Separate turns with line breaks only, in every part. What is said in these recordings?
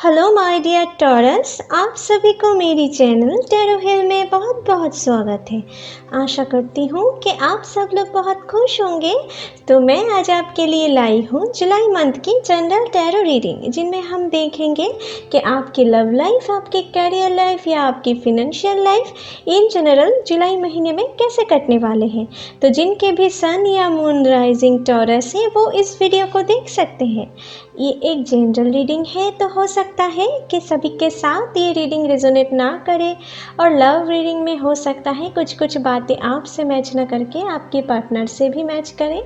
Hello my dear taurus, आप सभी को मेरी चैनल टैरो हिल में बहुत बहुत स्वागत है। आशा करती हूँ कि आप सब लोग बहुत खुश होंगे। तो मैं आज आपके लिए लाई हूँ जुलाई मंथ की जनरल टैरो रीडिंग, जिनमें हम देखेंगे कि आपकी लव लाइफ, आपकी करियर लाइफ या आपकी फिनेंशियल लाइफ इन जनरल जुलाई महीने में कैसे कटने वाले हैं। तो जिनके भी सन या मून राइजिंग टॉरस है वो इस वीडियो को देख सकते हैं। ये एक जनरल रीडिंग है, तो हो सकता है कि सभी के साथ ये रीडिंग रेजोनेट ना करे, और लव रीडिंग में हो सकता है कुछ कुछ बातें आपसे मैच ना करके आपके पार्टनर से भी मैच करें।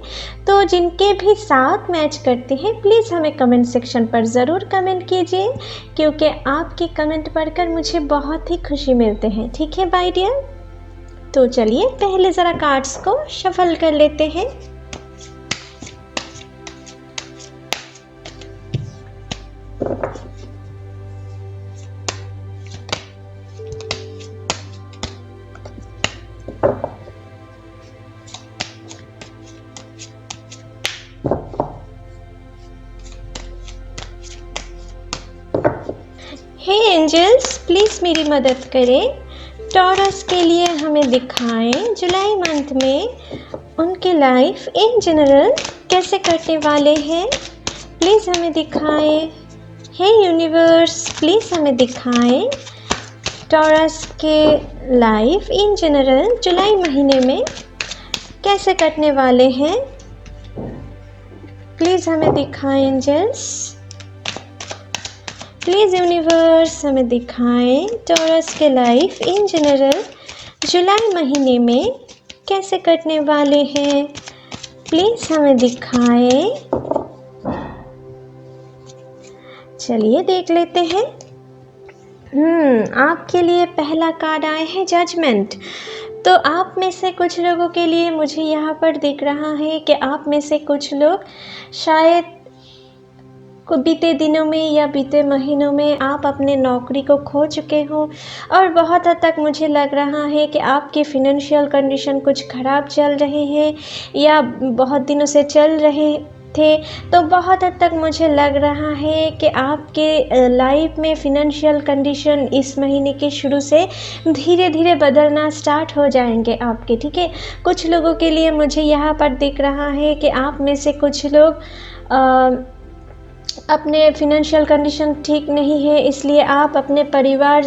तो जिनके भी साथ मैच करते हैं प्लीज़ हमें कमेंट सेक्शन पर ज़रूर कमेंट कीजिए, क्योंकि आपके कमेंट पढ़कर मुझे बहुत ही खुशी मिलते हैं। ठीक है बाय डियर। तो चलिए पहले ज़रा कार्ड्स को शफल कर लेते हैं। हे एंजल्स, प्लीज़ मेरी मदद करें। टॉरस के लिए हमें दिखाएं जुलाई मंथ में उनकी लाइफ इन जनरल कैसे कटने वाले हैं। प्लीज़ हमें दिखाएं। हे यूनिवर्स, प्लीज़ हमें दिखाएं टॉरस के लाइफ इन जनरल जुलाई महीने में कैसे कटने वाले हैं। प्लीज़ हमें दिखाएं एंजल्स। प्लीज़ यूनिवर्स हमें दिखाएं टॉरस के लाइफ इन जनरल जुलाई महीने में कैसे कटने वाले हैं। प्लीज़ हमें दिखाएं। चलिए देख लेते हैं। आपके लिए पहला कार्ड आया है जजमेंट। तो आप में से कुछ लोगों के लिए मुझे यहाँ पर दिख रहा है कि आप में से कुछ लोग शायद बीते दिनों में या बीते महीनों में आप अपने नौकरी को खो चुके हो, और बहुत हद तक मुझे लग रहा है कि आपकी फिनेंशियल कंडीशन कुछ ख़राब चल रहे हैं या बहुत दिनों से चल रहे थे। तो बहुत हद तक मुझे लग रहा है कि आपके लाइफ में फिनेंशियल कंडीशन इस महीने के शुरू से धीरे धीरे बदलना स्टार्ट हो जाएंगे आपके। ठीक है, कुछ लोगों के लिए मुझे यहाँ पर दिख रहा है कि आप में से कुछ लोग अपने फिनेंशियल कंडीशन ठीक नहीं है, इसलिए आप अपने परिवार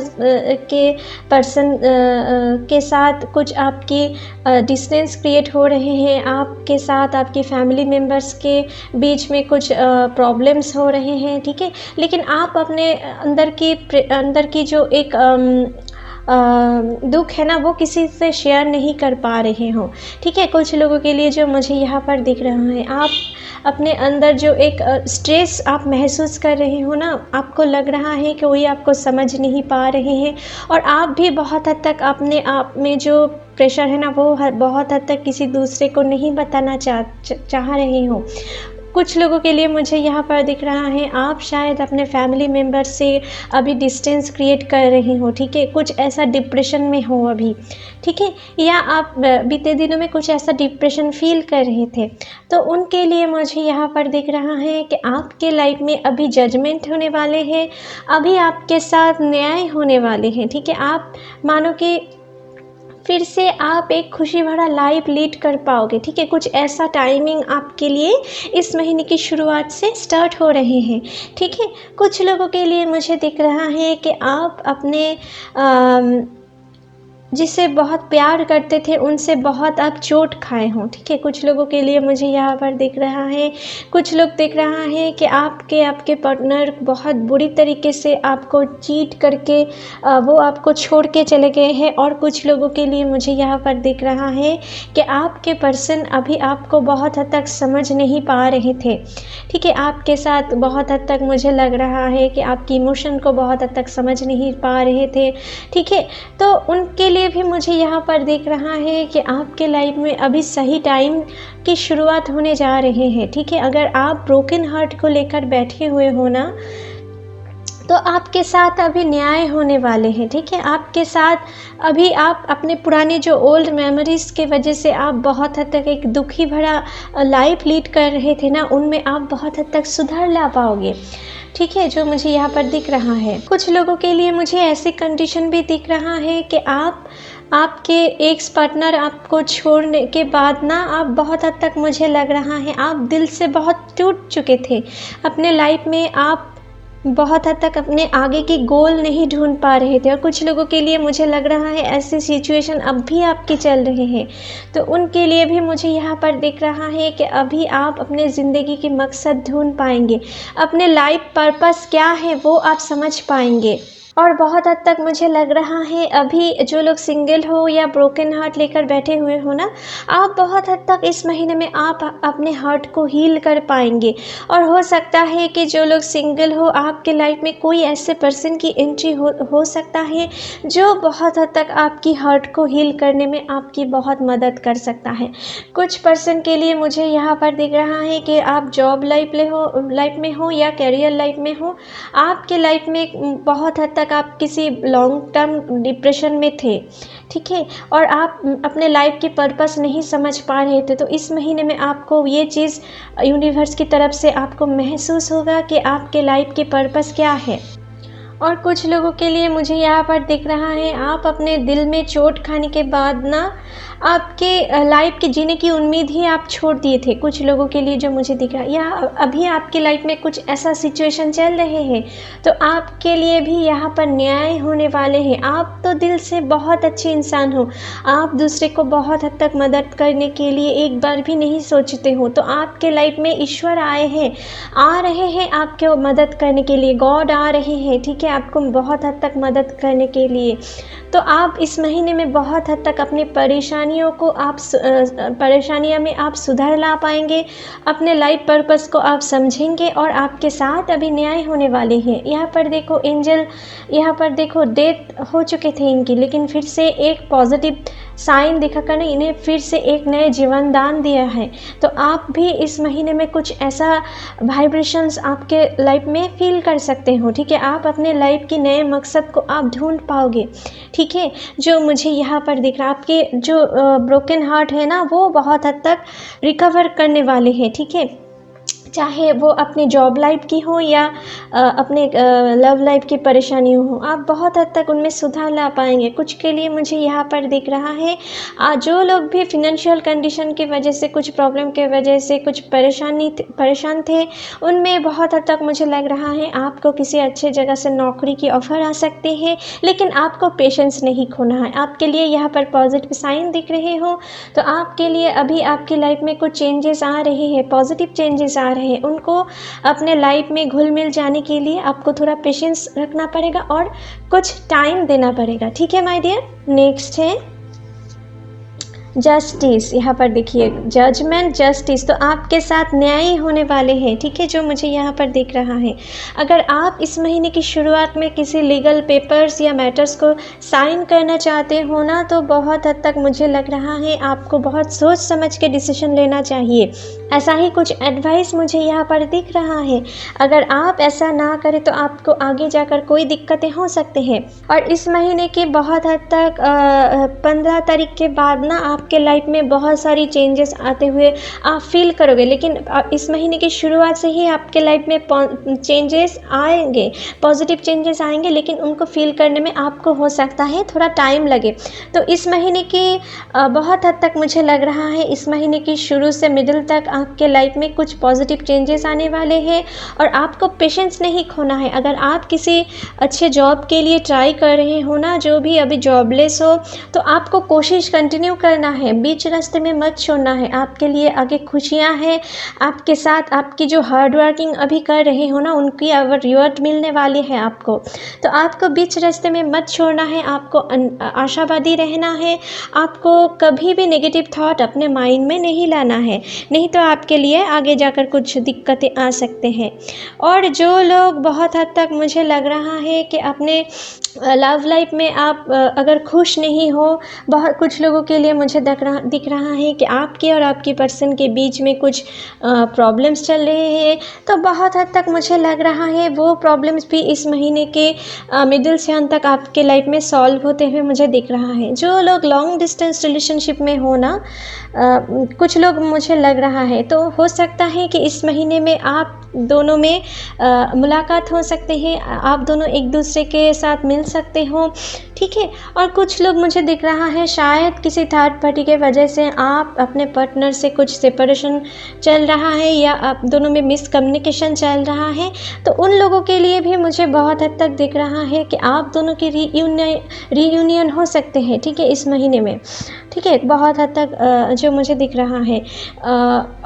के पर्सन के साथ कुछ आपकी डिस्टेंस क्रिएट हो रहे हैं। आपके साथ आपकी फैमिली मेम्बर्स के बीच में कुछ प्रॉब्लम्स हो रहे हैं। ठीक है, लेकिन आप अपने अंदर की जो एक दुख है ना, वो किसी से शेयर नहीं कर पा रहे हो। ठीक है, कुछ लोगों के लिए जो मुझे यहाँ पर दिख रहा है, आप अपने अंदर जो एक स्ट्रेस आप महसूस कर रहे हो ना, आपको लग रहा है कि कोई आपको समझ नहीं पा रहे हैं, और आप भी बहुत हद तक अपने आप में जो प्रेशर है ना, वो बहुत हद तक किसी दूसरे को नहीं बताना चाह रहे हो। कुछ लोगों के लिए मुझे यहाँ पर दिख रहा है आप शायद अपने फैमिली मेम्बर से अभी डिस्टेंस क्रिएट कर रहे हो। ठीक है, कुछ ऐसा डिप्रेशन में हो अभी। ठीक है, या आप बीते दिनों में कुछ ऐसा डिप्रेशन फील कर रहे थे। तो उनके लिए मुझे यहाँ पर दिख रहा है कि आपके लाइफ में अभी जजमेंट होने वाले हैं, अभी आपके साथ न्याय होने वाले हैं। ठीक है, आप मानो कि फिर से आप एक खुशी भरा लाइफ लीड कर पाओगे। ठीक है, कुछ ऐसा टाइमिंग आपके लिए इस महीने की शुरुआत से स्टार्ट हो रहे हैं। ठीक है, कुछ लोगों के लिए मुझे दिख रहा है कि आप अपने जिससे बहुत प्यार करते थे उनसे बहुत आप चोट खाए हों। ठीक है, कुछ लोगों के लिए मुझे यहाँ पर दिख रहा है, कुछ लोग दिख रहा है कि आपके पार्टनर बहुत बुरी तरीके से आपको चीट करके वो आपको छोड़ के चले गए हैं। और कुछ लोगों के लिए मुझे यहाँ पर दिख रहा है कि आपके पर्सन अभी आपको बहुत हद तक समझ नहीं पा रहे थे। ठीक है, आपके साथ बहुत हद तक मुझे लग रहा है कि आपकी इमोशन को बहुत हद तक समझ नहीं पा रहे थे। ठीक है, तो उनके लिए भी मुझे यहाँ पर दिख रहा है कि आपके लाइफ में अभी सही टाइम की शुरुआत होने जा रहे हैं। ठीक है, अगर आप ब्रोकन हार्ट को लेकर बैठे हुए हो ना, तो आपके साथ अभी न्याय होने वाले हैं, ठीक है। आपके साथ अभी आप अपने पुराने जो ओल्ड मेमोरीज़ के वजह से आप बहुत हद तक एक दुखी भरा लाइफ लीड कर रहे थे ना, उनमें आप बहुत हद तक सुधार ला पाओगे, ठीक है, जो मुझे यहाँ पर दिख रहा है। कुछ लोगों के लिए मुझे ऐसी कंडीशन भी दिख रहा है कि आपके एक्स पार्टनर आपको छोड़ने के बाद ना, आप बहुत हद तक मुझे लग रहा है आप दिल से बहुत टूट चुके थे अपने लाइफ में। आप बहुत हद तक अपने आगे की गोल नहीं ढूंढ पा रहे थे, और कुछ लोगों के लिए मुझे लग रहा है ऐसी सिचुएशन अब भी आपके चल रहे हैं, तो उनके लिए भी मुझे यहाँ पर दिख रहा है कि अभी आप अपने ज़िंदगी की मकसद ढूंढ पाएंगे, अपने लाइफ पर्पस क्या है वो आप समझ पाएंगे। और बहुत हद तक मुझे लग रहा है अभी जो लोग सिंगल हो या ब्रोकन हार्ट लेकर बैठे हुए हो ना, आप बहुत हद तक इस महीने में आप अपने हार्ट को हील कर पाएंगे। और हो सकता है कि जो लोग सिंगल हो, आपके लाइफ में कोई ऐसे पर्सन की एंट्री हो सकता है जो बहुत हद तक आपकी हार्ट को हील करने में आपकी बहुत मदद कर सकता है। कुछ पर्सन के लिए मुझे यहाँ पर दिख रहा है कि आप जॉब लाइफ में हो या करियर लाइफ में हो, आपके लाइफ में बहुत हद तक आप किसी लॉन्ग टर्म डिप्रेशन में थे, ठीक है, और आप अपने लाइफ की पर्पस नहीं समझ पा रहे थे। तो इस महीने में आपको ये चीज़ यूनिवर्स की तरफ से आपको महसूस होगा कि आपके लाइफ की पर्पस क्या है। और कुछ लोगों के लिए मुझे यहाँ पर दिख रहा है आप अपने दिल में चोट खाने के बाद ना, आपके लाइफ के जीने की उम्मीद ही आप छोड़ दिए थे। कुछ लोगों के लिए जो मुझे दिख रहा है, या अभी आपकी लाइफ में कुछ ऐसा सिचुएशन चल रहे हैं, तो आपके लिए भी यहाँ पर न्याय होने वाले हैं। आप तो दिल से बहुत अच्छे इंसान हो, आप दूसरे को बहुत हद तक मदद करने के लिए एक बार भी नहीं सोचते हो, तो आपके लाइफ में ईश्वर आ रहे हैं आपके मदद करने के लिए, गॉड आ रहे हैं, ठीक है, आपको बहुत हद तक मदद करने के लिए। तो आप इस महीने में बहुत हद तक अपनी परेशानियों में आप सुधार ला पाएंगे, अपने लाइफ पर्पस को आप समझेंगे, और आपके साथ अभी न्याय होने वाले हैं। यहाँ पर देखो एंजल, यहाँ पर देखो डेथ हो चुके थे इनकी, लेकिन फिर से एक पॉजिटिव साइन दिखाकर ने इन्हें फिर से एक नए जीवन दान दिया है। तो आप भी इस महीने में कुछ ऐसा वाइब्रेशंस आपके लाइफ में फील कर सकते हो, ठीक है। आप अपने लाइफ की नए मकसद को आप ढूंढ पाओगे, ठीक है, जो मुझे यहाँ पर दिख रहा है। आपके जो ब्रोकन हार्ट है ना, वो बहुत हद तक रिकवर करने वाले हैं, ठीक है, चाहे वो अपनी जॉब लाइफ की हो या अपने लव लाइफ की परेशानी हो, आप बहुत हद तक उनमें सुधार ला पाएंगे। कुछ के लिए मुझे यहाँ पर दिख रहा है जो लोग भी फिनेंशियल कंडीशन की वजह से, कुछ प्रॉब्लम के वजह से कुछ परेशान थे, उनमें बहुत हद तक मुझे लग रहा है आपको किसी अच्छे जगह से नौकरी की ऑफ़र आ सकते हैं, लेकिन आपको पेशेंस नहीं खोना है। आपके लिए यहाँ पर पॉजिटिव साइन दिख रहे हो, तो आपके लिए अभी आपकी लाइफ में कुछ चेंजेस आ रहे हैं, पॉजिटिव चेंजेस आ रहे हैं। उनको अपने लाइफ में घुल मिल जाने के लिए आपको थोड़ा पेशेंस रखना पड़ेगा और कुछ टाइम देना पड़ेगा, ठीक है माय डियर। नेक्स्ट है जस्टिस। यहाँ पर देखिए जजमेंट, जस्टिस, तो आपके साथ न्याय होने वाले हैं, ठीक है, जो मुझे यहाँ पर दिख रहा है। अगर आप इस महीने की शुरुआत में किसी लीगल पेपर्स या मैटर्स को साइन करना चाहते हो ना, तो बहुत हद तक मुझे लग रहा है आपको बहुत सोच समझ के डिसीजन लेना चाहिए। ऐसा ही कुछ एडवाइस मुझे यहाँ पर दिख रहा है। अगर आप ऐसा ना करें तो आपको आगे जाकर कोई दिक्कतें हो सकते हैं। और इस महीने की बहुत हद तक 15 तारीख के बाद ना आपके लाइफ में बहुत सारी चेंजेस आते हुए आप फील करोगे, लेकिन इस महीने की शुरुआत से ही आपके लाइफ में चेंजेस आएंगे, पॉजिटिव चेंजेस आएंगे, लेकिन उनको फील करने में आपको हो सकता है थोड़ा टाइम लगे। तो इस महीने की बहुत हद तक मुझे लग रहा है इस महीने की शुरू से मिडिल तक आपके लाइफ में कुछ पॉजिटिव चेंजेस आने वाले हैं, और आपको पेशेंस नहीं खोना है। अगर आप किसी अच्छे जॉब के लिए ट्राई कर रहे हो ना, जो भी अभी जॉबलेस हो, तो आपको कोशिश कंटिन्यू करना है, बीच रास्ते में मत छोड़ना है। आपके लिए आगे खुशियां हैं आपके साथ, आपकी जो हार्ड वर्किंग अभी कर रहे हो ना, उनकी अब रिवॉर्ड मिलने वाली है आपको। तो आपको बीच रास्ते में मत छोड़ना है, आपको आशावादी रहना है, आपको कभी भी नेगेटिव थॉट अपने माइंड में नहीं लाना है, नहीं तो आपके लिए आगे जाकर कुछ दिक्कतें आ सकते हैं। और जो लोग बहुत हद तक मुझे लग रहा है कि अपने लव लाइफ में आप अगर खुश नहीं हो, बहुत कुछ लोगों के लिए मुझे दिख रहा है कि आपके और आपकी पर्सन के बीच में कुछ प्रॉब्लम्स चल रहे हैं, तो बहुत हद तक मुझे लग रहा है वो प्रॉब्लम्स भी इस महीने के मिडिल से अंत तक आपके लाइफ में सॉल्व होते हुए मुझे दिख रहा है। जो लोग लॉन्ग डिस्टेंस रिलेशनशिप में हो ना, कुछ लोग मुझे लग रहा है, तो हो सकता है कि इस महीने में आप दोनों में मुलाकात हो सकते हैं, आप दोनों एक दूसरे के साथ मिल सकते हो, ठीक है। और कुछ लोग मुझे दिख रहा है शायद किसी थर्ड पार्टी के वजह से आप अपने पार्टनर से कुछ सेपरेशन चल रहा है या आप दोनों में मिसकम्युनिकेशन चल रहा है, तो उन लोगों के लिए भी मुझे बहुत हद तक दिख रहा है कि आप दोनों की रीयूनियन हो सकते हैं, ठीक है, इस महीने में, ठीक है, बहुत हद तक जो मुझे दिख रहा है।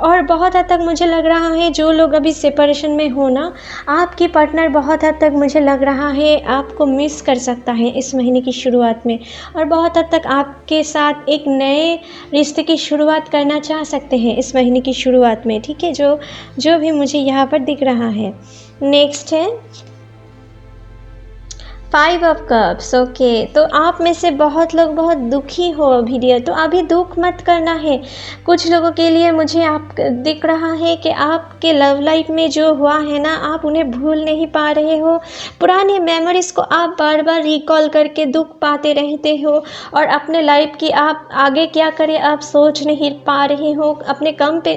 और बहुत हद तक मुझे लग रहा है जो लोग अभी सेपरेशन में हो ना, आपकी पार्टनर बहुत हद तक मुझे लग रहा है आपको मिस कर सकता है इस महीने की शुरुआत में, और बहुत हद तक आपके साथ एक नए रिश्ते की शुरुआत करना चाह सकते हैं इस महीने की शुरुआत में, ठीक है, जो भी मुझे यहाँ पर दिख रहा है। नेक्स्ट है 5 ऑफ कप्स। ओके, तो आप में से बहुत लोग बहुत दुखी हो अभी डियर, तो अभी दुख मत करना है। कुछ लोगों के लिए मुझे आप दिख रहा है कि आपके लव लाइफ में जो हुआ है ना, आप उन्हें भूल नहीं पा रहे हो, पुरानी मेमोरीज़ को आप बार बार रिकॉल करके दुख पाते रहते हो, और अपने लाइफ की आप आगे क्या करें आप सोच नहीं पा रहे हो, अपने काम पे,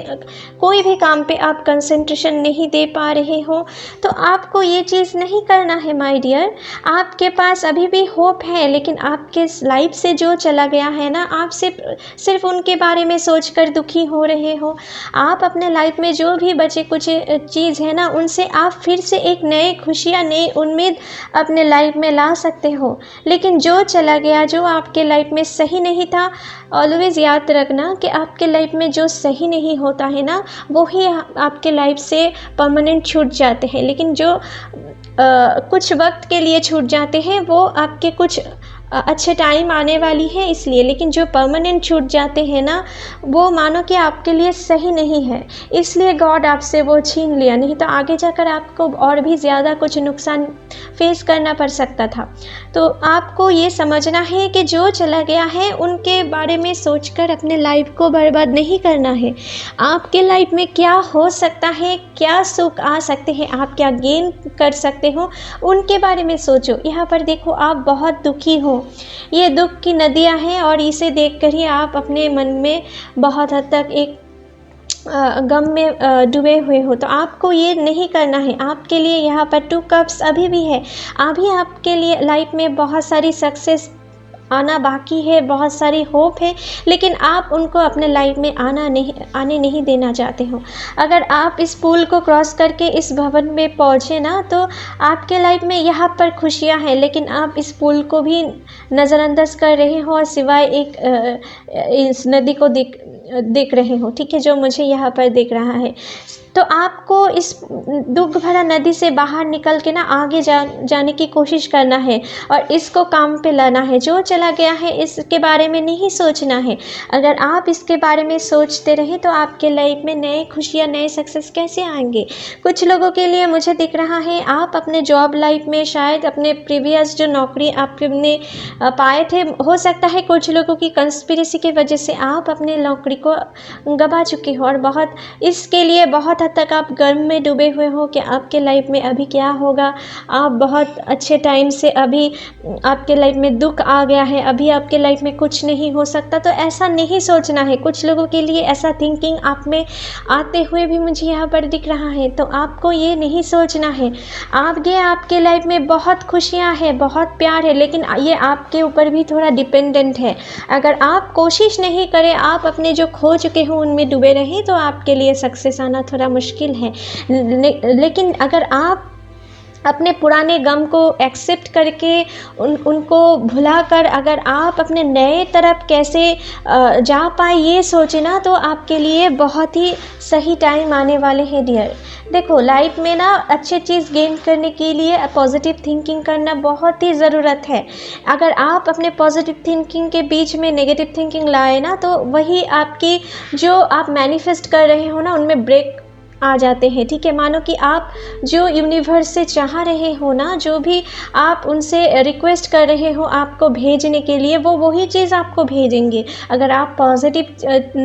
कोई भी काम पे आप कंसंट्रेशन नहीं दे पा रहे हो। तो आपको ये चीज़ नहीं करना है माय डियर। आपके पास अभी भी होप है, लेकिन आपके लाइफ से जो चला गया है ना, आप सिर्फ उनके बारे में सोचकर दुखी हो रहे हो। आप अपने लाइफ में जो भी बचे कुछ चीज़ है ना, उनसे आप फिर से एक नए खुशियाँ, नई उम्मीद अपने लाइफ में ला सकते हो। लेकिन जो चला गया, जो आपके लाइफ में सही नहीं था, ऑलवेज़ याद रखना कि आपके लाइफ में जो सही नहीं होता है ना, वो ही आपके लाइफ से परमानेंट छूट जाते हैं। लेकिन जो कुछ वक्त के लिए छूट जाते हैं वो आपके कुछ अच्छे टाइम आने वाली है इसलिए, लेकिन जो परमानेंट छूट जाते हैं ना, वो मानो कि आपके लिए सही नहीं है, इसलिए गॉड आपसे वो छीन लिया, नहीं तो आगे जाकर आपको और भी ज़्यादा कुछ नुकसान फेस करना पड़ सकता था। तो आपको ये समझना है कि जो चला गया है उनके बारे में सोचकर अपने लाइफ को बर्बाद नहीं करना है। आपके लाइफ में क्या हो सकता है, क्या सुख आ सकते हैं, आप क्या गेन कर सकते हो, उनके बारे में सोचो। यहाँ पर देखो, आप बहुत दुखी हो, ये दुख की नदियाँ हैं, और इसे देखकर ही आप अपने मन में बहुत हद तक एक गम में डूबे हुए हो। तो आपको ये नहीं करना है। आपके लिए यहाँ पर 2 कप्स अभी भी है, अभी आपके लिए लाइफ में बहुत सारी सक्सेस आना बाकी है, बहुत सारी होप है, लेकिन आप उनको अपने लाइफ में आने नहीं देना चाहते हो। अगर आप इस पुल को क्रॉस करके इस भवन में पहुँचे ना, तो आपके लाइफ में यहाँ पर खुशियाँ हैं, लेकिन आप इस पुल को भी नज़रअंदाज कर रहे हो, और सिवाय एक इस नदी को देख रहे हो, ठीक है, जो मुझे यहाँ पर दिख रहा है। तो आपको इस दुख भरा नदी से बाहर निकल के ना आगे जाने की कोशिश करना है, और इसको काम पे लाना है। जो चला गया है इसके बारे में नहीं सोचना है। अगर आप इसके बारे में सोचते रहे तो आपके लाइफ में नए खुशियाँ, नए सक्सेस कैसे आएंगे। कुछ लोगों के लिए मुझे दिख रहा है आप अपने जॉब लाइफ में शायद अपने प्रीवियस जो नौकरी आपने पाए थे, हो सकता है कुछ लोगों की कंस्पिरेसी की वजह से आप अपने नौकरी को गंवा चुके हो, और बहुत इसके लिए बहुत हद तक आप गर्म में डूबे हुए हो कि आपके लाइफ में अभी क्या होगा। आप बहुत अच्छे टाइम से अभी आपके लाइफ में दुख आ गया है, अभी आपके लाइफ में कुछ नहीं हो सकता, तो ऐसा नहीं सोचना है। कुछ लोगों के लिए ऐसा थिंकिंग आप में आते हुए भी मुझे यहाँ पर दिख रहा है, तो आपको ये नहीं सोचना है। आपके लाइफ में बहुत खुशियाँ हैं, बहुत प्यार है, लेकिन ये आपके ऊपर भी थोड़ा डिपेंडेंट है। अगर आप कोशिश नहीं करें, आप अपने जो खो चुके हो उनमें डूबे रहें, तो आपके लिए सक्सेस आना थोड़ा मुश्किल है। लेकिन अगर आप अपने पुराने गम को एक्सेप्ट करके उनको भुलाकर अगर आप अपने नए तरफ कैसे जा पाए ये सोचे ना, तो आपके लिए बहुत ही सही टाइम आने वाले हैं डियर। देखो लाइफ में ना अच्छी चीज़ गेन करने के लिए पॉजिटिव थिंकिंग करना बहुत ही ज़रूरत है। अगर आप अपने पॉजिटिव थिंकिंग के बीच में नेगेटिव थिंकिंग लाए ना, तो वही आपकी जो आप मैनिफेस्ट कर रहे हो ना उनमें ब्रेक आ जाते हैं। ठीक है, मानो कि आप जो यूनिवर्स से चाह रहे हो ना, जो भी आप उनसे रिक्वेस्ट कर रहे हो आपको भेजने के लिए, वो वही चीज़ आपको भेजेंगे। अगर आप पॉजिटिव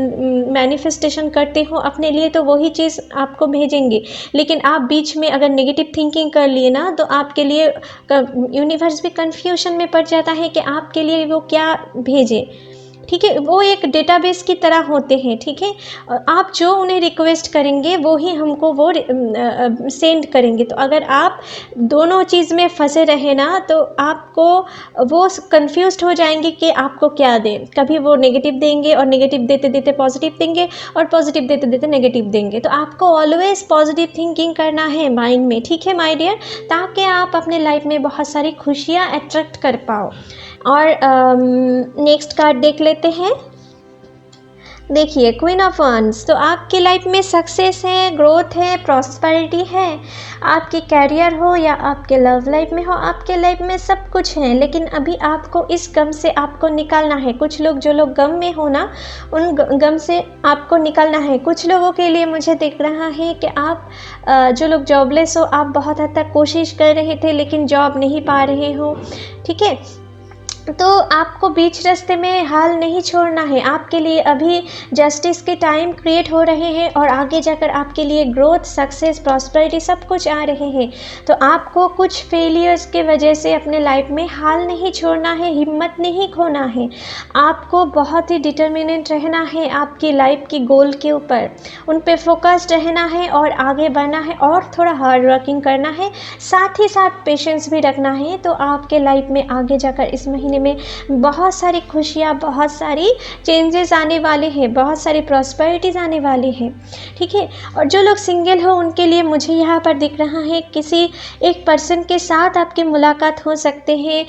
मैनिफेस्टेशन करते हो अपने लिए तो वही चीज़ आपको भेजेंगे। लेकिन आप बीच में अगर नेगेटिव थिंकिंग कर लिए ना, तो आपके लिए यूनिवर्स भी कन्फ्यूजन में पड़ जाता है कि आपके लिए वो क्या भेजे। ठीक है, वो एक डेटाबेस की तरह होते हैं। ठीक है, आप जो उन्हें रिक्वेस्ट करेंगे वो ही हमको वो सेंड करेंगे। तो अगर आप दोनों चीज़ में फंसे रहे ना, तो आपको वो कंफ्यूज्ड हो जाएंगे कि आपको क्या दें। कभी वो नेगेटिव देंगे और नेगेटिव देते देते पॉजिटिव देंगे, और पॉजिटिव देते देते नेगेटिव देंगे। तो आपको ऑलवेज पॉजिटिव थिंकिंग करना है माइंड में। ठीक है माय डियर, ताकि आप अपने लाइफ में बहुत सारी खुशियाँ अट्रैक्ट कर पाओ। और नेक्स्ट कार्ड देख लेते हैं। देखिए क्वीन ऑफ वंस, तो आपकी लाइफ में सक्सेस है, ग्रोथ है, प्रॉस्पेरिटी है। आपके कैरियर हो या आपके लव लाइफ में हो, आपके लाइफ में सब कुछ है। लेकिन अभी आपको इस गम से आपको निकालना है। कुछ लोग जो लोग गम में हो ना, उन गम से आपको निकालना है। कुछ लोगों के लिए मुझे दिख रहा है कि आप जो लोग जॉबलेस हो, आप बहुत हद तक कोशिश कर रहे थे लेकिन जॉब नहीं पा रहे हो। ठीक है, तो आपको बीच रास्ते में हाल नहीं छोड़ना है। आपके लिए अभी जस्टिस के टाइम क्रिएट हो रहे हैं और आगे जाकर आपके लिए ग्रोथ, सक्सेस, प्रॉस्पेरिटी सब कुछ आ रहे हैं। तो आपको कुछ फेलियर्स के वजह से अपने लाइफ में हाल नहीं छोड़ना है, हिम्मत नहीं खोना है। आपको बहुत ही डिटर्मिनेंट रहना है आपकी लाइफ की गोल के ऊपर, उन पे फोकस्ड रहना है और आगे बढ़ना है और थोड़ा हार्ड वर्किंग करना है। साथ ही साथ पेशेंस भी रखना है। तो आपके लाइफ में आगे जाकर इस महीने में बहुत सारी खुशियाँ, बहुत सारी चेंजेस आने वाले हैं, बहुत सारी प्रॉस्पेरिटीज़ आने वाली हैं। ठीक है, और जो लोग सिंगल हो उनके लिए मुझे यहाँ पर दिख रहा है किसी एक पर्सन के साथ आपकी मुलाकात हो सकते हैं,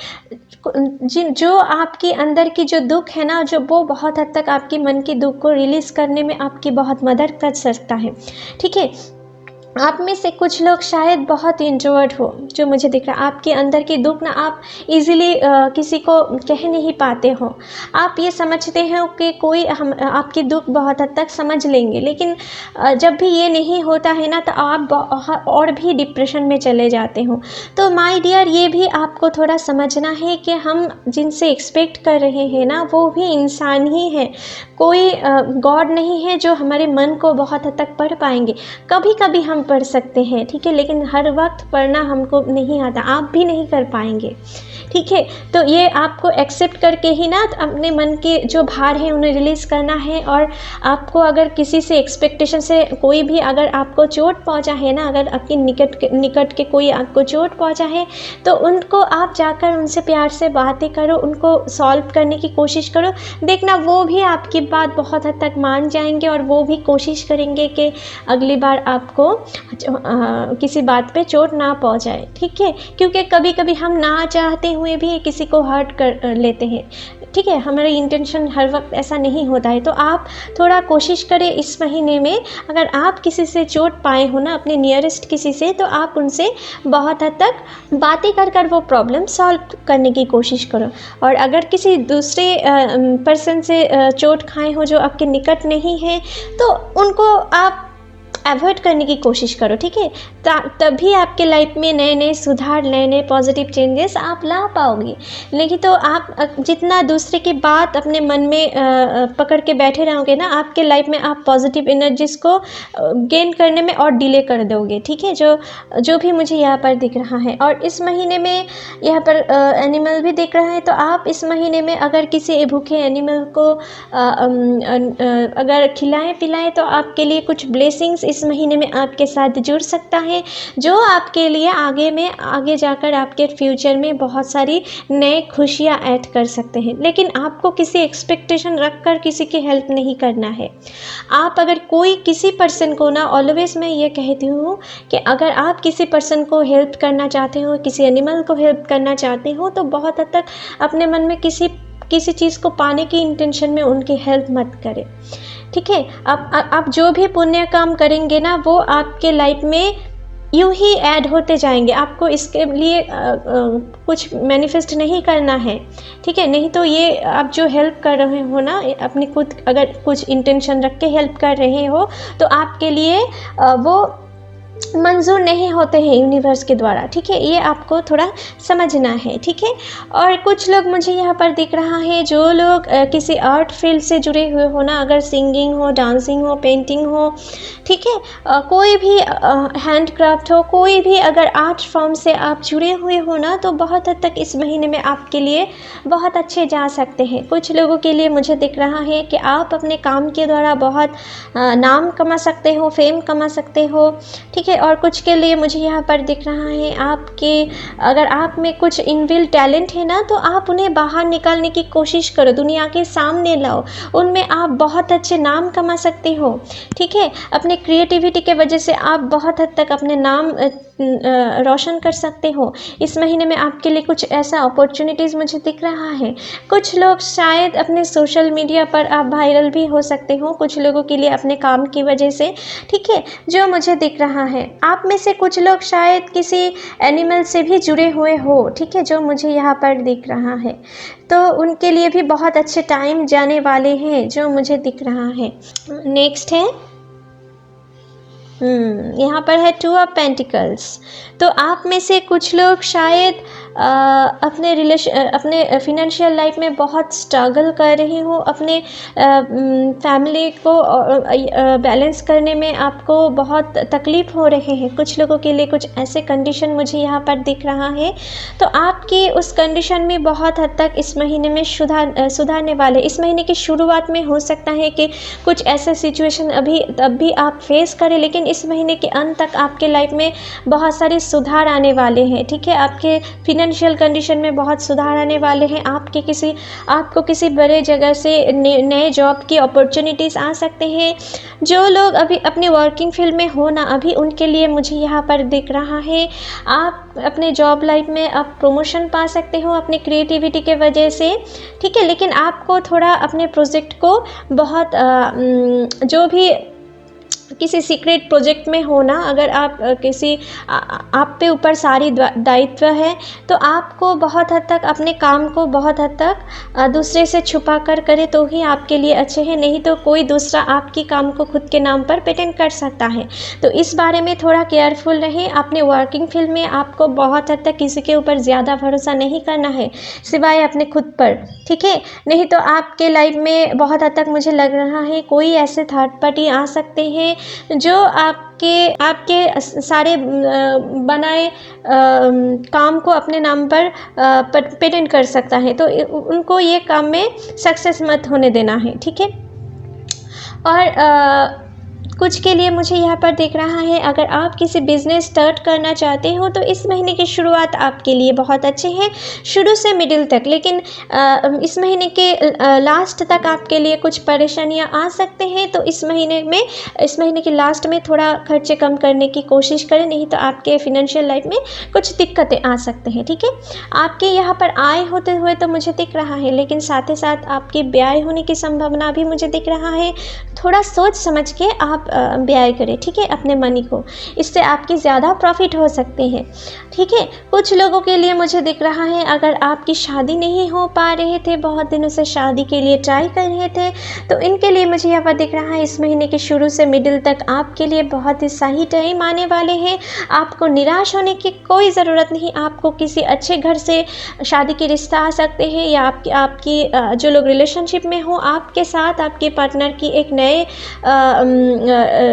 जो आपके अंदर की जो दुख है ना, जो वो बहुत हद तक आपकी मन की दुख को रिलीज़ करने में आपकी बहुत मदद कर सकता है। ठीक है, आप में से कुछ लोग शायद बहुत इंट्रोवर्ट हो, जो मुझे दिख रहा है। आपके अंदर की दुख ना आप इजीली किसी को कह नहीं पाते हो। आप ये समझते हो कि कोई आपकी दुख बहुत हद तक समझ लेंगे, लेकिन जब भी ये नहीं होता है ना, तो आप और भी डिप्रेशन में चले जाते हो। तो माय डियर, ये भी आपको थोड़ा समझना है कि हम जिनसे एक्सपेक्ट कर रहे हैं ना, वो भी इंसान ही है। कोई गॉड नहीं है जो हमारे मन को बहुत हद तक पढ़ पाएंगे। कभी कभी हम पढ़ सकते हैं, ठीक है, लेकिन हर वक्त पढ़ना हमको नहीं आता, आप भी नहीं कर पाएंगे। ठीक है, तो ये आपको एक्सेप्ट करके ही ना अपने मन के जो भार हैं उन्हें रिलीज़ करना है। और आपको अगर किसी से एक्सपेक्टेशन से कोई भी अगर आपको चोट पहुंचा है ना, अगर आपके निकट के कोई आपको चोट पहुंचा है, तो उनको आप जाकर उनसे प्यार से बातें करो, उनको सॉल्व करने की कोशिश करो। देखना वो भी आपकी बात बहुत हद तक मान जाएंगे और वो भी कोशिश करेंगे कि अगली बार आपको किसी बात पे चोट ना पहुंचाए। ठीक है, क्योंकि कभी कभी हम ना चाहते हुए भी किसी को हर्ट कर लेते हैं। ठीक है, हमारी इंटेंशन हर वक्त ऐसा नहीं होता है। तो आप थोड़ा कोशिश करें इस महीने में, अगर आप किसी से चोट पाए हो ना, अपने नियरेस्ट किसी से, तो आप उनसे बहुत हद तक बातें कर वो प्रॉब्लम सॉल्व करने की कोशिश करो। और अगर किसी दूसरे पर्सन से चोट खाए हो जो आपके निकट नहीं है, तो उनको आप अवॉइड करने की कोशिश करो। ठीक है, तभी आपके लाइफ में नए नए सुधार, नए नए पॉजिटिव चेंजेस आप ला पाओगे। नहीं तो आप जितना दूसरे की बात अपने मन में पकड़ के बैठे रहोगे ना, आपके लाइफ में आप पॉजिटिव एनर्जीज़ को गेन करने में और डिले कर दोगे। ठीक है, जो भी मुझे यहाँ पर दिख रहा है। और इस महीने में यहाँ पर एनिमल भी दिख रहा है। तो आप इस महीने में अगर किसी भूखे एनिमल को अगर खिलाएं पिलाएं, तो आपके लिए कुछ ब्लेसिंग्स इस महीने में आपके साथ जुड़ सकता है, जो आपके लिए आगे जाकर आपके फ्यूचर में बहुत सारी नए खुशियाँ ऐड कर सकते हैं। लेकिन आपको किसी एक्सपेक्टेशन रख कर किसी की हेल्प नहीं करना है। आप अगर कोई किसी पर्सन को ना, ऑलवेज़ मैं ये कहती हूँ कि अगर आप किसी पर्सन को हेल्प करना चाहते हो, किसी एनिमल को हेल्प करना चाहते हो, तो बहुत हद तक अपने मन में किसी चीज़ को पाने की इंटेंशन में उनकी हेल्प मत करें, ठीक है। आप जो भी पुण्य काम करेंगे ना, वो आपके लाइफ में यूँ ही ऐड होते जाएंगे। आपको इसके लिए कुछ मैनिफेस्ट नहीं करना है, ठीक है। नहीं तो ये आप जो हेल्प कर रहे हो ना, अपनी खुद अगर कुछ इंटेंशन रख के हेल्प कर रहे हो, तो आपके लिए वो मंजूर नहीं होते हैं यूनिवर्स के द्वारा, ठीक है। ये आपको थोड़ा समझना है, ठीक है। और कुछ लोग मुझे यहाँ पर दिख रहा है, जो लोग किसी आर्ट फील्ड से जुड़े हुए हो ना, अगर सिंगिंग हो, डांसिंग हो, पेंटिंग हो, ठीक है, कोई भी हैंडक्राफ्ट हो, कोई भी अगर आर्ट फॉर्म से आप जुड़े हुए हो ना, तो बहुत हद तक इस महीने में आपके लिए बहुत अच्छे जा सकते हैं। कुछ लोगों के लिए मुझे दिख रहा है कि आप अपने काम के द्वारा बहुत नाम कमा सकते हो, फेम कमा सकते हो, ठीक है। और कुछ के लिए मुझे यहाँ पर दिख रहा है, अगर आप में कुछ इनबिल्ट टैलेंट है ना, तो आप उन्हें बाहर निकालने की कोशिश करो, दुनिया के सामने लाओ, उनमें आप बहुत अच्छे नाम कमा सकते हो, ठीक है। अपने क्रिएटिविटी के वजह से आप बहुत हद तक अपने नाम रोशन कर सकते हो। इस महीने में आपके लिए कुछ ऐसा अपॉर्चुनिटीज़ मुझे दिख रहा है। कुछ लोग शायद अपने सोशल मीडिया पर आप वायरल भी हो सकते हो, कुछ लोगों के लिए अपने काम की वजह से, ठीक है, जो मुझे दिख रहा है। आप में से कुछ लोग शायद किसी एनिमल से भी जुड़े हुए हो, ठीक है, जो मुझे यहाँ पर दिख रहा है। तो उनके लिए भी बहुत अच्छे टाइम जाने वाले हैं, जो मुझे दिख रहा है। नेक्स्ट है यहाँ पर है 2 ऑफ पेंटिकल्स। तो आप में से कुछ लोग शायद अपने फिनेंशियल लाइफ में बहुत स्ट्रगल कर रहे हो, अपने फैमिली को बैलेंस करने में आपको बहुत तकलीफ़ हो रहे हैं। कुछ लोगों के लिए कुछ ऐसे कंडीशन मुझे यहाँ पर दिख रहा है, तो आपकी उस कंडीशन में बहुत हद तक इस महीने में सुधारने वाले। इस महीने की शुरुआत में हो सकता है कि कुछ ऐसे सिचुएशन तब भी आप फेस करें, लेकिन इस महीने के अंत तक आपके लाइफ में बहुत सारे सुधार आने वाले हैं, ठीक है। आपके फिनेंशियल कंडीशन में बहुत सुधार आने वाले हैं। आपको किसी बड़े जगह से नए जॉब की अपॉर्चुनिटीज़ आ सकते हैं। जो लोग अभी अपनी वर्किंग फील्ड में हो ना, अभी उनके लिए मुझे यहाँ पर दिख रहा है, आप अपने जॉब लाइफ में आप प्रमोशन पा सकते हो अपनी क्रिएटिविटी के वजह से, ठीक है। लेकिन आपको थोड़ा अपने प्रोजेक्ट को बहुत जो भी किसी सीक्रेट प्रोजेक्ट में हो ना, अगर आप आप पे ऊपर सारी दायित्व है, तो आपको बहुत हद तक अपने काम को बहुत हद तक दूसरे से छुपा कर करे तो ही आपके लिए अच्छे हैं, नहीं तो कोई दूसरा आपकी काम को खुद के नाम पर पेटेंट कर सकता है। तो इस बारे में थोड़ा केयरफुल रहें। अपने वर्किंग फील्ड में आपको बहुत हद तक किसी के ऊपर ज़्यादा भरोसा नहीं करना है, सिवाय अपने खुद पर, ठीक है। नहीं तो आपके लाइफ में बहुत हद तक मुझे लग रहा है कोई ऐसे थर्ड पार्टी आ सकते हैं जो आपके सारे बनाए काम को अपने नाम पर पेटेंट कर सकता है। तो उनको ये काम में सक्सेस मत होने देना है, ठीक है। और कुछ के लिए मुझे यहाँ पर दिख रहा है, अगर आप किसी बिज़नेस स्टार्ट करना चाहते हो तो इस महीने की शुरुआत आपके लिए बहुत अच्छी है, शुरू से मिडिल तक। लेकिन इस महीने के लास्ट तक आपके लिए कुछ परेशानियाँ आ सकते हैं, तो इस महीने के लास्ट में थोड़ा खर्चे कम करने की कोशिश करें, नहीं तो आपके फिनेंशियल लाइफ में कुछ दिक्कतें आ सकते हैं, ठीक है। आपके यहाँ पर आय होते हुए तो मुझे दिख रहा है, लेकिन साथ ही साथ आपके व्यय होने की संभावना भी मुझे दिख रहा है। थोड़ा सोच समझ के आप व्यय करें, ठीक है, अपने मनी को, इससे आपकी ज़्यादा प्रॉफिट हो सकते हैं, ठीक है। कुछ लोगों के लिए मुझे दिख रहा है, अगर आपकी शादी नहीं हो पा रहे थे, बहुत दिनों से शादी के लिए ट्राई कर रहे थे, तो इनके लिए मुझे यहाँ पर दिख रहा है इस महीने के शुरू से मिडिल तक आपके लिए बहुत ही सही टाइम आने वाले हैं। आपको निराश होने की कोई ज़रूरत नहीं। आपको किसी अच्छे घर से शादी के रिश्ता आ सकते हैं, या आपकी जो लोग रिलेशनशिप में हो, आपके साथ आपके पार्टनर की एक नए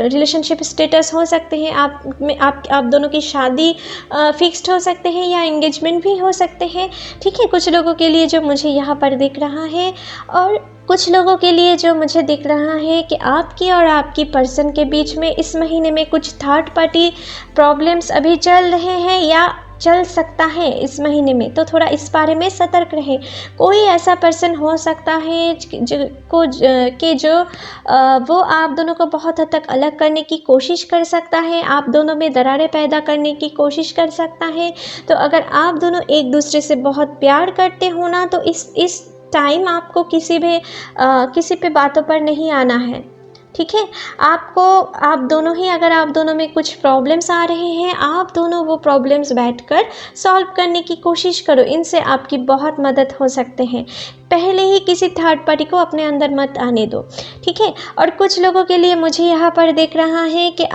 रिलेशनशिप स्टेटस हो सकते हैं, आप दोनों की शादी फिक्स्ड हो सकते हैं या एंगेजमेंट भी हो सकते हैं। ठीक है, कुछ लोगों के लिए जो मुझे यहाँ पर दिख रहा है, और कुछ लोगों के लिए जो मुझे दिख रहा है कि आपकी और आपकी पर्सन के बीच में इस महीने में कुछ थर्ड पार्टी प्रॉब्लम्स अभी चल रहे हैं या चल सकता है इस महीने में, तो थोड़ा इस बारे में सतर्क रहें। कोई ऐसा पर्सन हो सकता है जो वो आप दोनों को बहुत हद तक अलग करने की कोशिश कर सकता है, आप दोनों में दरारें पैदा करने की कोशिश कर सकता है। तो अगर आप दोनों एक दूसरे से बहुत प्यार करते हो ना, तो इस टाइम आपको किसी पे बातों पर नहीं आना है। ठीक है, आप दोनों में कुछ प्रॉब्लम्स आ रहे हैं, आप दोनों वो प्रॉब्लम्स बैठकर सॉल्व करने की कोशिश करो, इनसे आपकी बहुत मदद हो सकते हैं। पहले ही किसी थर्ड पार्टी को अपने अंदर मत आने दो। ठीक है, और कुछ लोगों के लिए मुझे यहाँ पर देख रहा है कि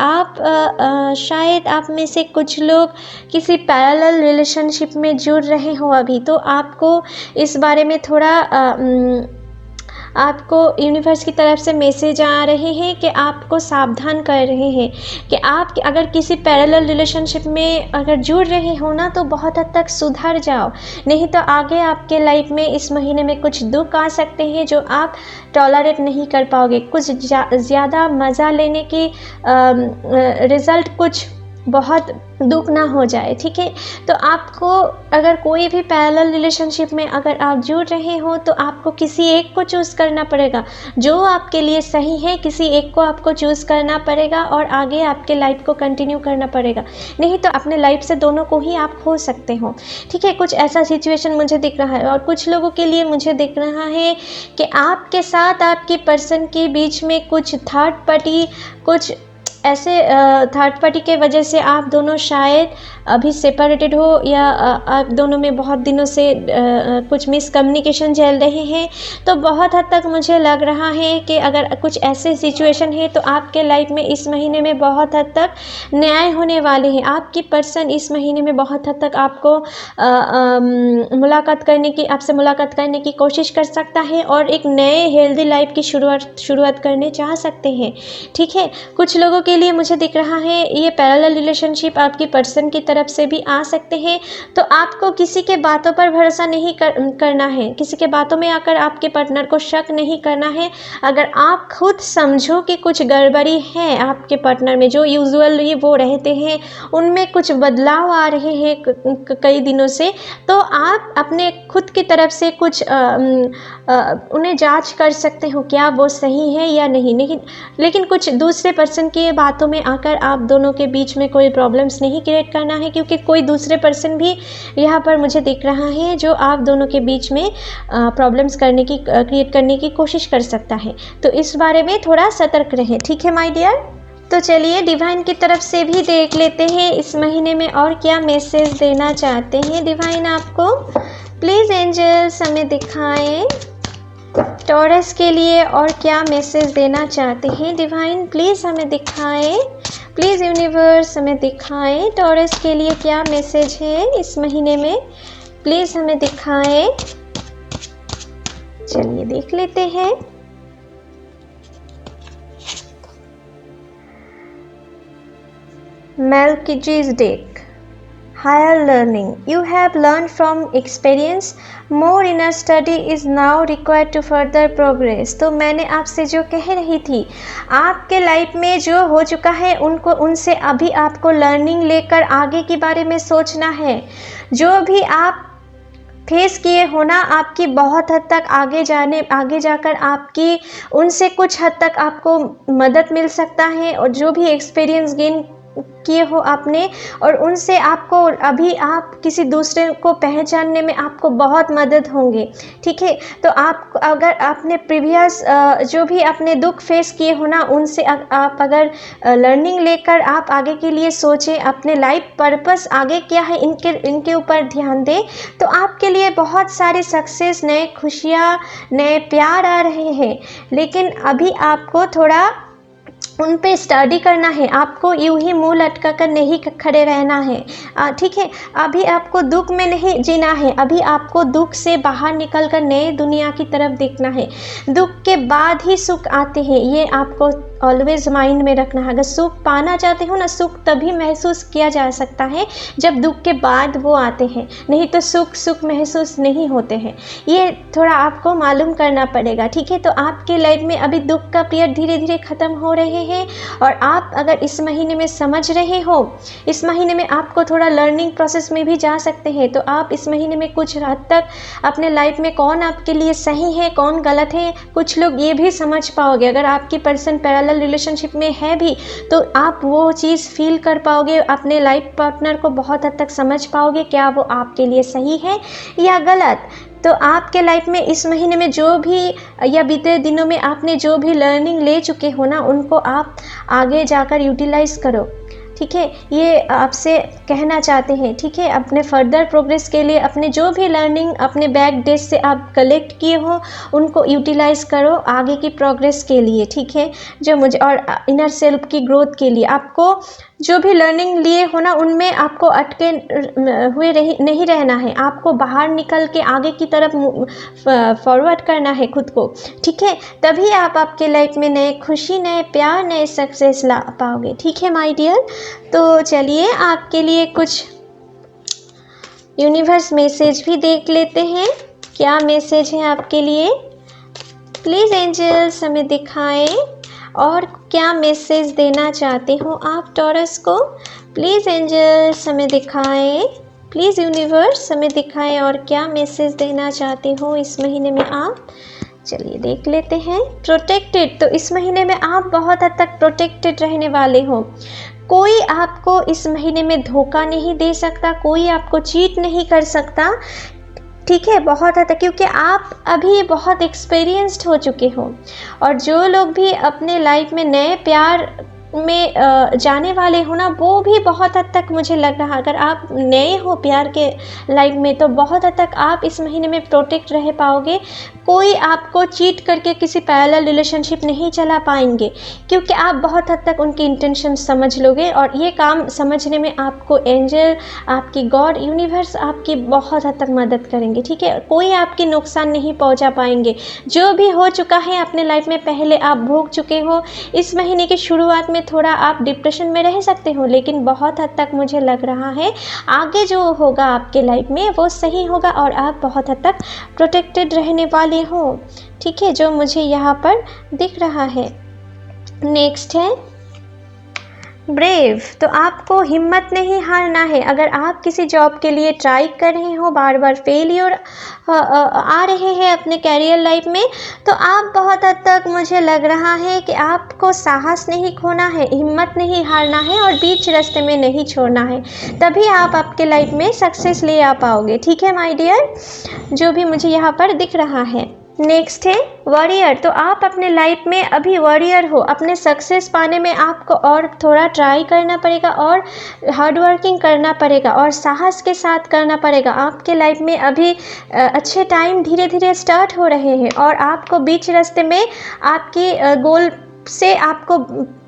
शायद आप में से कुछ लोग किसी पैरेलल रिलेशनशिप में जुड़ रहे हो अभी, तो आपको इस बारे में थोड़ा आपको यूनिवर्स की तरफ से मैसेज आ रहे हैं कि आपको सावधान कर रहे हैं कि आप अगर किसी पैरेलल रिलेशनशिप में अगर जुड़ रहे हो ना, तो बहुत हद तक सुधर जाओ, नहीं तो आगे आपके लाइफ में इस महीने में कुछ दुख आ सकते हैं जो आप टॉलरेट नहीं कर पाओगे। कुछ ज़्यादा मज़ा लेने की रिज़ल्ट कुछ बहुत दुख ना हो जाए। ठीक है, तो आपको अगर कोई भी पैरेलल रिलेशनशिप में अगर आप जुड़ रहे हो, तो आपको किसी एक को चूज़ करना पड़ेगा जो आपके लिए सही है, किसी एक को आपको चूज़ करना पड़ेगा और आगे आपके लाइफ को कंटिन्यू करना पड़ेगा, नहीं तो अपने लाइफ से दोनों को ही आप खो सकते हो। ठीक है, कुछ ऐसा सिचुएशन मुझे दिख रहा है। और कुछ लोगों के लिए मुझे दिख रहा है कि आपके साथ आपकी पर्सन के बीच में कुछ थर्ड पार्टी, कुछ ऐसे थर्ड पार्टी के वजह से आप दोनों शायद अभी सेपरेटेड हो, या आप दोनों में बहुत दिनों से कुछ मिसकम्युनिकेशन चल रहे हैं। तो बहुत हद तक मुझे लग रहा है कि अगर कुछ ऐसे सिचुएशन है, तो आपके लाइफ में इस महीने में बहुत हद तक न्याय होने वाले हैं। आपकी पर्सन इस महीने में बहुत हद तक आपको आपसे मुलाकात करने की कोशिश कर सकता है और एक नए हेल्दी लाइफ की शुरुआत करने चाह सकते हैं। ठीक है, कुछ लोगों के लिए मुझे दिख रहा है ये पैरेलल रिलेशनशिप आपकी पर्सन की तरफ से भी आ सकते हैं। तो आपको किसी के बातों पर भरोसा नहीं करना है, किसी के बातों में आकर आपके पार्टनर को शक नहीं करना है। अगर आप खुद समझो कि कुछ गड़बड़ी है आपके पार्टनर में, जो यूजुअली वो रहते हैं उनमें कुछ बदलाव आ रहे हैं कई दिनों से, तो आप अपने खुद की तरफ से कुछ उन्हें जांच कर सकते हो क्या वो सही है या नहीं। लेकिन कुछ दूसरे पर्सन की बातों में आकर आप दोनों के बीच में कोई प्रॉब्लम्स नहीं क्रिएट करना है, क्योंकि कोई दूसरे पर्सन भी यहाँ पर मुझे दिख रहा है जो आप दोनों के बीच में प्रॉब्लम्स क्रिएट करने की कोशिश कर सकता है। तो इस बारे में थोड़ा सतर्क रहें। ठीक है माय डियर, तो चलिए डिवाइन की तरफ से भी देख लेते हैं इस महीने में और क्या मैसेज देना चाहते हैं डिवाइन आपको। प्लीज़ एंजल्स हमें दिखाएं टॉरस के लिए और क्या मैसेज देना चाहते हैं डिवाइन, प्लीज़ हमें दिखाएं। प्लीज़ यूनिवर्स हमें दिखाएं टॉरस के लिए क्या मैसेज है इस महीने में, प्लीज़ हमें दिखाएं। चलिए देख लेते हैं। Melchizedek, higher learning. You have learned from experience. More inner study is now required to further progress. तो मैंने आपसे जो कह रही थी, आपके लाइफ में जो हो चुका है उनसे अभी आपको लर्निंग लेकर आगे के बारे में सोचना है। जो भी आप फेस किए हो ना, आपकी बहुत हद तक आगे जाकर आपकी उनसे कुछ हद तक आपको मदद मिल सकता है, और जो भी एक्सपीरियंस गेन किए हो आपने, और उनसे आपको अभी आप किसी दूसरे को पहचानने में आपको बहुत मदद होंगे। ठीक है, तो आप अगर आपने प्रीवियस जो भी अपने दुख फेस किए हो ना, उनसे आप अगर लर्निंग लेकर आप आगे के लिए सोचें, अपने लाइफ पर्पस आगे क्या है इनके ऊपर ध्यान दें, तो आपके लिए बहुत सारे सक्सेस, नए खुशियाँ, नए प्यार आ रहे हैं। लेकिन अभी आपको थोड़ा उन पे स्टडी करना है, आपको यूं ही मुंह लटका कर नहीं खड़े रहना है। ठीक है, अभी आपको दुख में नहीं जीना है, अभी आपको दुख से बाहर निकलकर नए दुनिया की तरफ देखना है। दुख के बाद ही सुख आते हैं, ये आपको ऑलवेज़ माइंड में रखना है। अगर सुख पाना चाहते हो ना, सुख तभी महसूस किया जा सकता है जब दुख के बाद वो आते हैं, नहीं तो सुख महसूस नहीं होते हैं। ये थोड़ा आपको मालूम करना पड़ेगा, ठीक है। तो आपके लाइफ में अभी दुख का पीरियड धीरे धीरे ख़त्म हो रहे हैं, और आप अगर इस महीने में समझ रहे हो, इस महीने में आपको थोड़ा लर्निंग प्रोसेस में भी जा सकते हैं। तो आप इस महीने में कुछ हद तक अपने लाइफ में कौन आपके लिए सही है, कौन गलत है, कुछ लोग ये भी समझ पाओगे। अगर आपकी पर्सन पैरेलल रिलेशनशिप में है भी, तो आप वो चीज़ फील कर पाओगे, अपने लाइफ पार्टनर को बहुत हद तक समझ पाओगे क्या वो आपके लिए सही है या गलत। तो आपके लाइफ में इस महीने में जो भी या बीते दिनों में आपने जो भी लर्निंग ले चुके हो ना, उनको आप आगे जाकर यूटिलाइज़ करो, ठीक है। ये आपसे कहना चाहते हैं, ठीक है। अपने फर्दर प्रोग्रेस के लिए अपने जो भी लर्निंग अपने बैक डेज से आप कलेक्ट किए हो, उनको यूटिलाइज़ करो आगे की प्रोग्रेस के लिए, ठीक है। जो मुझे और इनर सेल्फ की ग्रोथ के लिए आपको जो भी लर्निंग लिए हो ना, उनमें आपको अटके हुए नहीं रहना है। आपको बाहर निकल के आगे की तरफ फॉरवर्ड करना है खुद को, ठीक है। तभी आप आपके लाइफ में नए खुशी, नए प्यार, नए सक्सेस ला पाओगे, ठीक है माय डियर। तो चलिए आपके लिए कुछ यूनिवर्स मैसेज भी देख लेते हैं, क्या मैसेज है आपके लिए। प्लीज़ एंजल्स हमें दिखाएं और क्या मैसेज देना चाहते हो आप टॉरस को। प्लीज़ एंजल्स हमें दिखाएं, प्लीज़ यूनिवर्स हमें दिखाएं और क्या मैसेज देना चाहते हो इस महीने में आप। चलिए देख लेते हैं। प्रोटेक्टेड, तो इस महीने में आप बहुत हद तक प्रोटेक्टेड रहने वाले हो। कोई आपको इस महीने में धोखा नहीं दे सकता, कोई आपको चीट नहीं कर सकता, ठीक है। बहुत हद तक, क्योंकि आप अभी बहुत एक्सपीरियंस्ड हो चुके हो। और जो लोग भी अपने लाइफ में नए प्यार में जाने वाले हो ना, वो भी बहुत हद तक मुझे लग रहा, अगर आप नए हो प्यार के लाइफ में, तो बहुत हद तक आप इस महीने में प्रोटेक्ट रह पाओगे। कोई आपको चीट करके किसी पैरेलल रिलेशनशिप नहीं चला पाएंगे, क्योंकि आप बहुत हद तक उनकी इंटेंशन समझ लोगे। और ये काम समझने में आपको एंजल, आपकी गॉड, यूनिवर्स आपकी बहुत हद तक मदद करेंगे, ठीक है। कोई आपकी नुकसान नहीं पहुंचा पाएंगे। जो भी हो चुका है अपने लाइफ में पहले आप भोग चुके हो। इस महीने की शुरुआत में थोड़ा आप डिप्रेशन में रह सकते हो, लेकिन बहुत हद तक मुझे लग रहा है आगे जो होगा आपके लाइफ में वो सही होगा, और आप बहुत हद तक प्रोटेक्टेड रहने वाले हो, ठीक है, जो मुझे यहाँ पर दिख रहा है। नेक्स्ट है ब्रेव, तो आपको हिम्मत नहीं हारना है। अगर आप किसी जॉब के लिए ट्राई कर रहे हो, बार बार फेलियर आ रहे हैं अपने कैरियर लाइफ में, तो आप बहुत हद तक मुझे लग रहा है कि आपको साहस नहीं खोना है, हिम्मत नहीं हारना है और बीच रास्ते में नहीं छोड़ना है। तभी आप आपके लाइफ में सक्सेस ले आ पाओगे, ठीक है माय डियर, जो भी मुझे यहाँ पर दिख रहा है। नेक्स्ट है वॉरियर, तो आप अपने लाइफ में अभी वॉरियर हो। अपने सक्सेस पाने में आपको और थोड़ा ट्राई करना पड़ेगा, और हार्ड वर्किंग करना पड़ेगा, और साहस के साथ करना पड़ेगा। आपके लाइफ में अभी अच्छे टाइम धीरे धीरे स्टार्ट हो रहे हैं, और आपको बीच रास्ते में आपकी गोल से आपको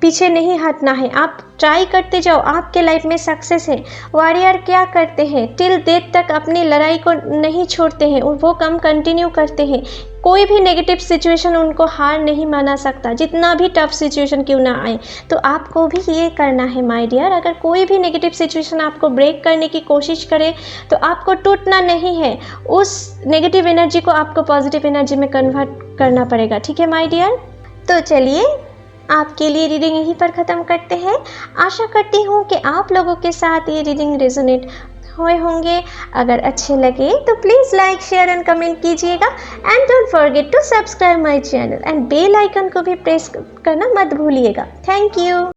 पीछे नहीं हटना है। आप ट्राई करते जाओ, आपके लाइफ में सक्सेस है। वॉरियर क्या करते हैं, टिल डेथ तक अपनी लड़ाई को नहीं छोड़ते हैं, वो काम कंटिन्यू करते हैं। कोई भी नेगेटिव सिचुएशन उनको हार नहीं माना सकता, जितना भी टफ सिचुएशन क्यों ना आए। तो आपको भी ये करना है माय डियर। अगर कोई भी नेगेटिव सिचुएशन आपको ब्रेक करने की कोशिश करे, तो आपको टूटना नहीं है, उस नेगेटिव एनर्जी को आपको पॉजिटिव एनर्जी में कन्वर्ट करना पड़ेगा, ठीक है माय डियर। तो चलिए आपके लिए रीडिंग यहीं पर ख़त्म करते हैं। आशा करती हूँ कि आप लोगों के साथ ये रीडिंग रेजोनेट हुए होंगे। अगर अच्छे लगे तो please like, share and comment कीजिएगा, and don't forget to subscribe my channel, and bell icon को भी प्रेस करना मत भूलिएगा। Thank you.